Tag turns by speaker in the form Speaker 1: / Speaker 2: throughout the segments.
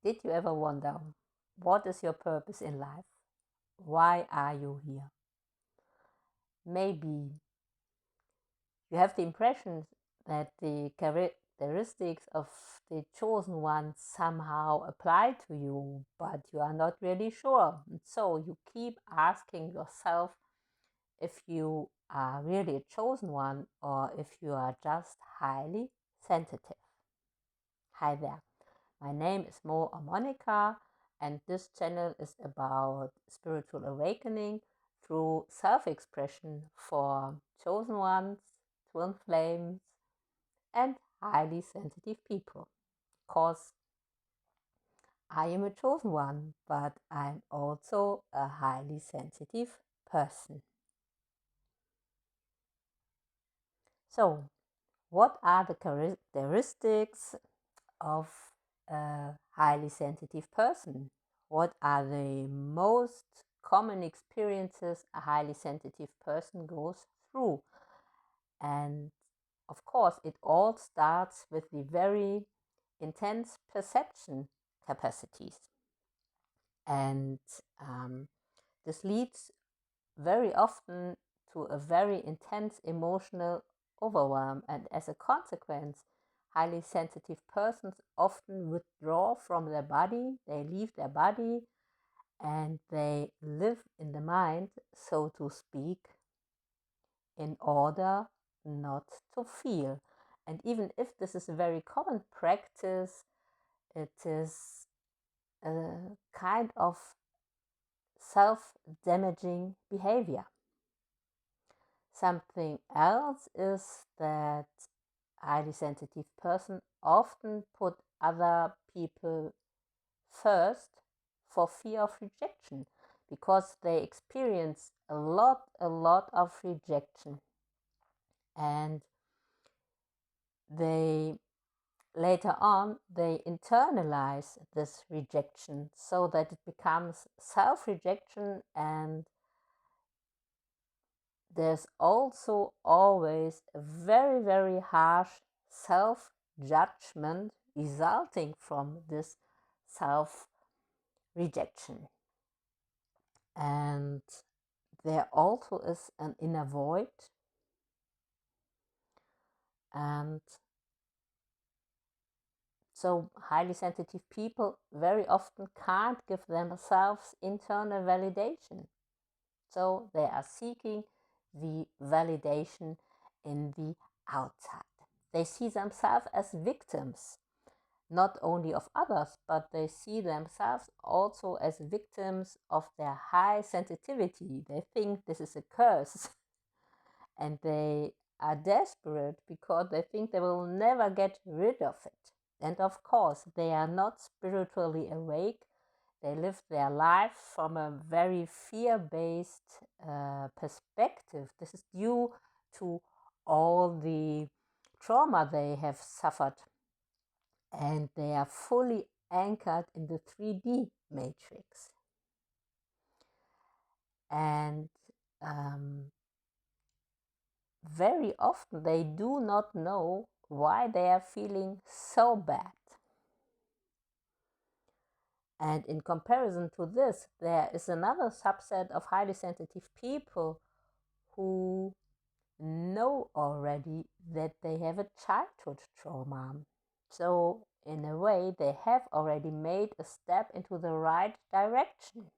Speaker 1: Did you ever wonder, what is your purpose in life? Why are you here? Maybe you have the impression that the characteristics of the chosen one somehow apply to you, but you are not really sure. And so you keep asking yourself if you are really a chosen one or if you are just highly sensitive. Hi there. My name is Mo or Monica, and this channel is about spiritual awakening through self-expression for chosen ones, twin flames, and highly sensitive people. Because I am a chosen one, but I'm also a highly sensitive person. So, what are the characteristics of a highly sensitive person? What are the most common experiences a highly sensitive person goes through? And of course, it all starts with the very intense perception capacities. And this leads very often to a very intense emotional overwhelm. And as a consequence, highly sensitive persons often withdraw from their body, they leave their body, and they live in the mind, so to speak, in order not to feel. And even if this is a very common practice, it is a kind of self-damaging behavior. Something else is that highly sensitive person often put other people first for fear of rejection, because they experience a lot of rejection, and they later on they internalize this rejection so that it becomes self-rejection. And there's also always a very harsh self-judgment resulting from this self-rejection. And there also is an inner void, and so highly sensitive people very often can't give themselves internal validation. So they are seeking the validation in the outside. They see themselves as victims, not only of others, but they see themselves also as victims of their high sensitivity. They think this is a curse and they are desperate because they think they will never get rid of it. And of course, they are not spiritually awake. They live their life from a very fear-based perspective. This is due to all the trauma they have suffered, and they are fully anchored in the 3D matrix. And very often they do not know why they are feeling so bad. And in comparison to this, there is another subset of highly sensitive people who know already that they have a childhood trauma. So in a way, they have already made a step into the right direction.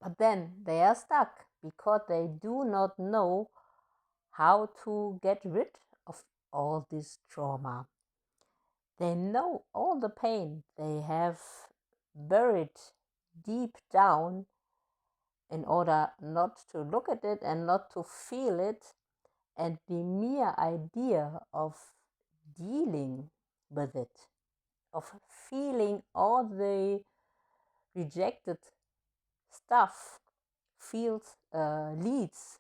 Speaker 1: But then they are stuck because they do not know how to get rid of all this trauma. They know all the pain they have buried deep down in order not to look at it and not to feel it. And the mere idea of dealing with it, of feeling all the rejected stuff, leads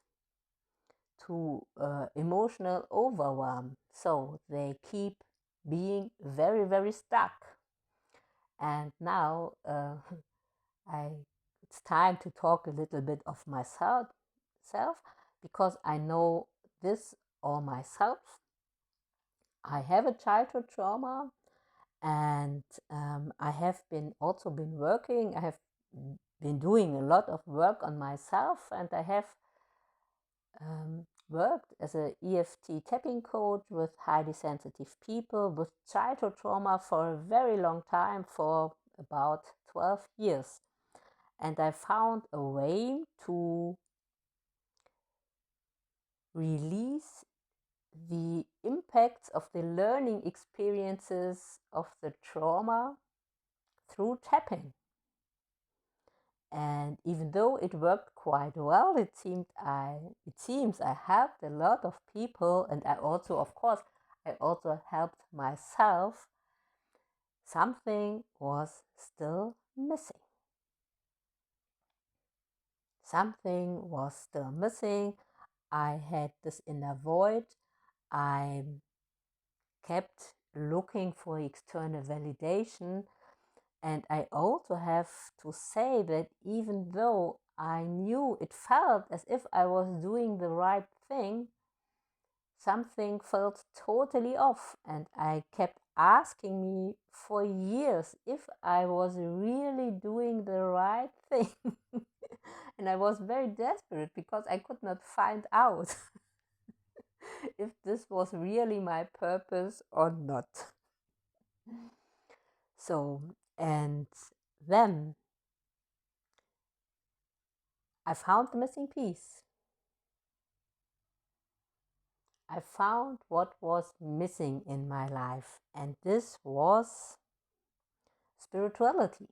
Speaker 1: to emotional overwhelm. So they keep being very stuck. And now it's time to talk a little bit of myself, because I know this all myself. I have a childhood trauma, And I have also been working. I have been doing a lot of work on myself, and I have worked as a EFT tapping coach with highly sensitive people with childhood trauma for a very long time, for about 12 years. And I found a way to release the impacts of the learning experiences of the trauma through tapping. And even though it worked quite well, it seems I helped a lot of people, and I also, of course, I also helped myself. Something was still missing. Something was still missing. I had this inner void. I kept looking for external validation. And I also have to say that even though I knew it felt as if I was doing the right thing, something felt totally off. And I kept asking me for years if I was really doing the right thing. And I was very desperate because I could not find out if this was really my purpose or not. So, and then I found the missing piece. I found what was missing in my life, and this was spirituality.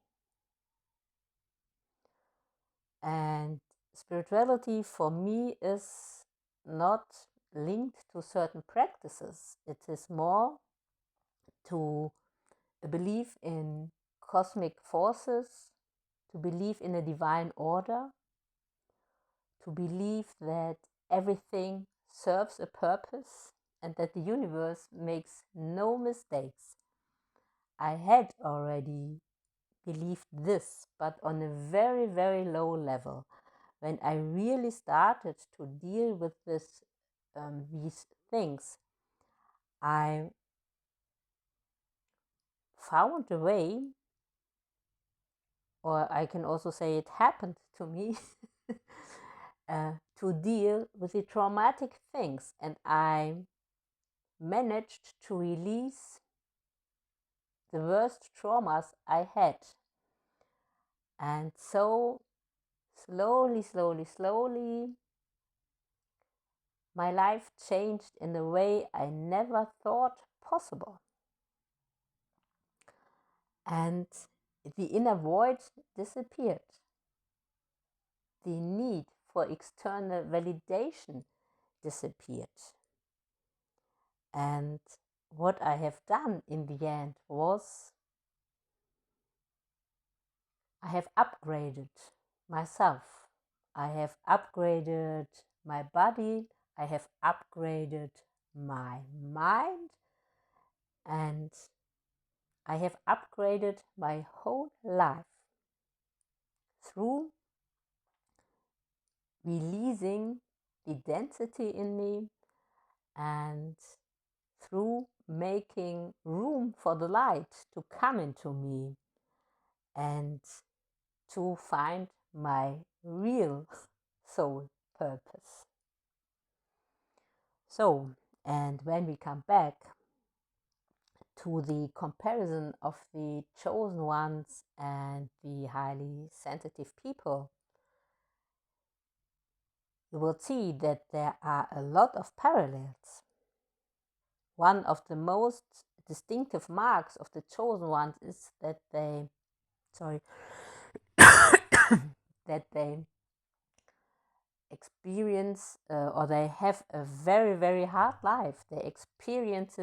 Speaker 1: And spirituality for me is not linked to certain practices. It is more to a belief in cosmic forces, to believe in a divine order, to believe that everything serves a purpose and that the universe makes no mistakes. I had already believed this, but on a very, very low level. When I really started to deal with these things, I found a way, or I can also say it happened to me, to deal with the traumatic things. And I managed to release the worst traumas I had. And so slowly, slowly, slowly, my life changed in a way I never thought possible. And the inner void disappeared. The need for external validation disappeared. And what I have done in the end was I have upgraded myself. I have upgraded my body. I have upgraded my mind. And I have upgraded my whole life through releasing the density in me and through making room for the light to come into me and to find my real soul purpose. So, and when we come back to the comparison of the chosen ones and the highly sensitive people, you will see that there are a lot of parallels. One of the most distinctive marks of the chosen ones is that they, that they experience or they have a very, very hard life. They experience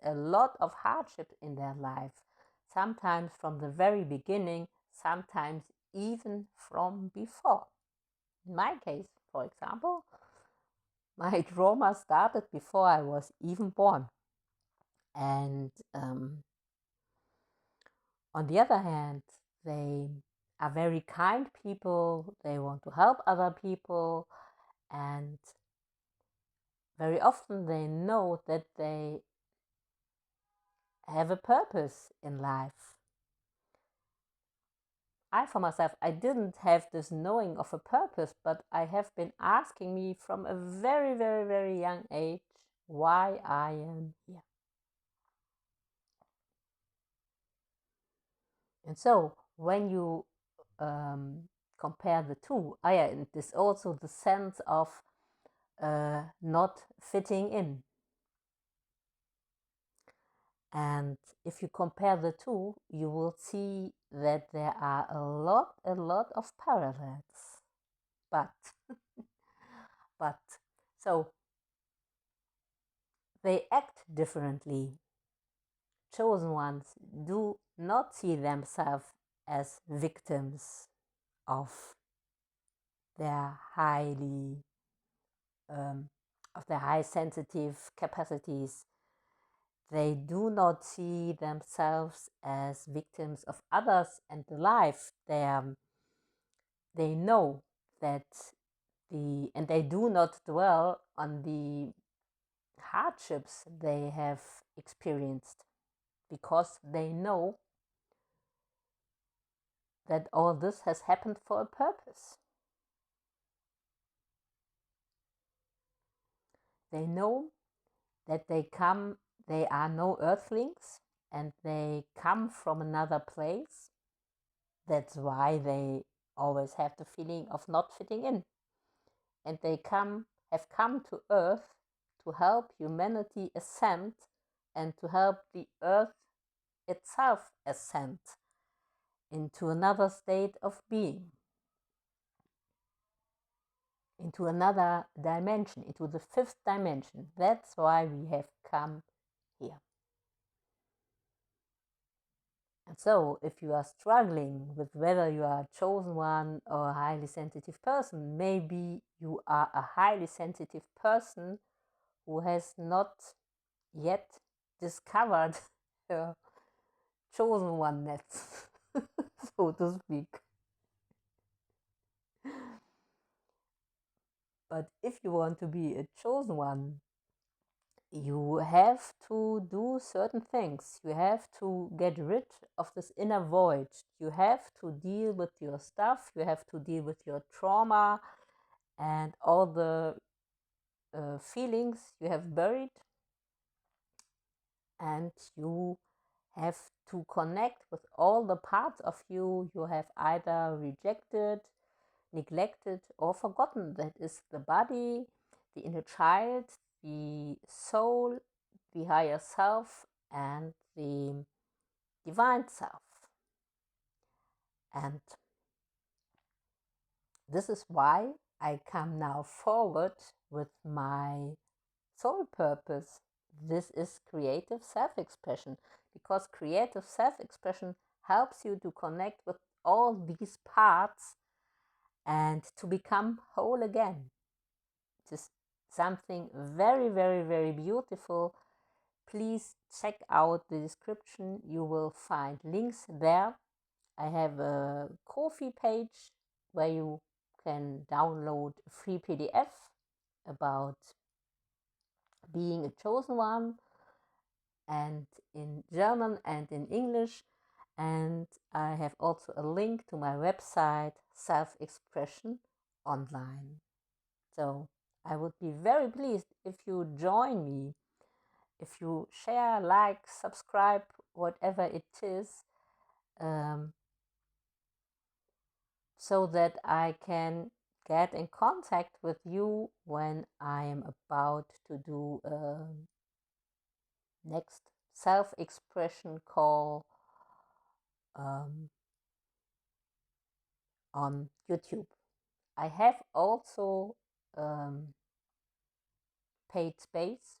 Speaker 1: a lot of hardship in their life, sometimes from the very beginning, sometimes even from before. In my case, for example, my trauma started before I was even born. And on the other hand, they are very kind people. They want to help other people. And very often they know that they have a purpose in life. For myself, I didn't have this knowing of a purpose, but I have been asking me from a very, very, very young age why I am here. And so when you compare the two, it is also the sense of not fitting in. And if you compare the two, you will see that there are a lot of parallels. But so they act differently. Chosen ones do not see themselves as victims of their high sensitive capacities. They do not see themselves as victims of others and the life. They know that and they do not dwell on the hardships they have experienced, because they know that all this has happened for a purpose. They know that they are no earthlings, and they come from another place. That's why they always have the feeling of not fitting in. And they have come to Earth to help humanity ascend and to help the Earth itself ascend into another state of being, into another dimension, into the fifth dimension. That's why we have come here. And so, if you are struggling with whether you are a chosen one or a highly sensitive person, maybe you are a highly sensitive person who has not yet discovered her chosen oneness, so to speak. But if you want to be a chosen one, you have to do certain things. You have to get rid of this inner void. You have to deal with your stuff. You have to deal with your trauma and all the feelings you have buried. And you have to connect with all the parts of you have either rejected, neglected, or forgotten. That is the body, the inner child, the soul, the higher self, and the divine self. And this is why I come now forward with my soul purpose. This is creative self-expression, because creative self-expression helps you to connect with all these parts and to become whole again. It is something very, very, very beautiful. Please check out the description. You will find links there. I have a Ko-fi page where you can download a free PDF about being a chosen one, and in German and in English. And I have also a link to my website, Self-Expression Online. So I would be very pleased if you join me, if you share, like, subscribe, whatever it is, so that I can get in contact with you when I am about to do a next self-expression call on YouTube. I have also paid space,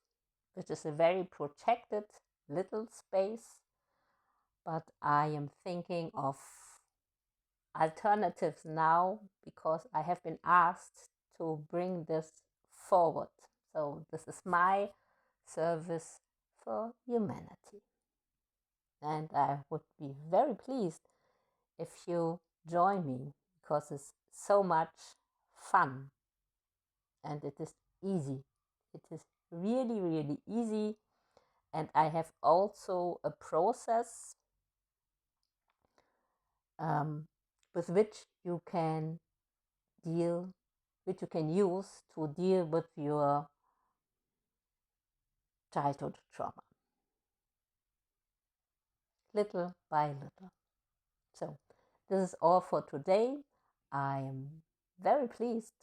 Speaker 1: which is a very protected little space, but I am thinking of alternatives now because I have been asked to bring this forward. So this is my service for humanity. And I would be very pleased if you join me, because it's so much fun and it is easy. It is really, really easy, And I have also a process with which you can use to deal with your childhood trauma, little by little. So this is all for today. I am very pleased.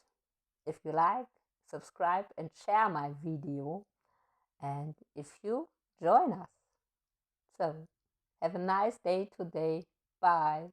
Speaker 1: If you like, subscribe and share my video, and if you join us. So have a nice day today. Bye.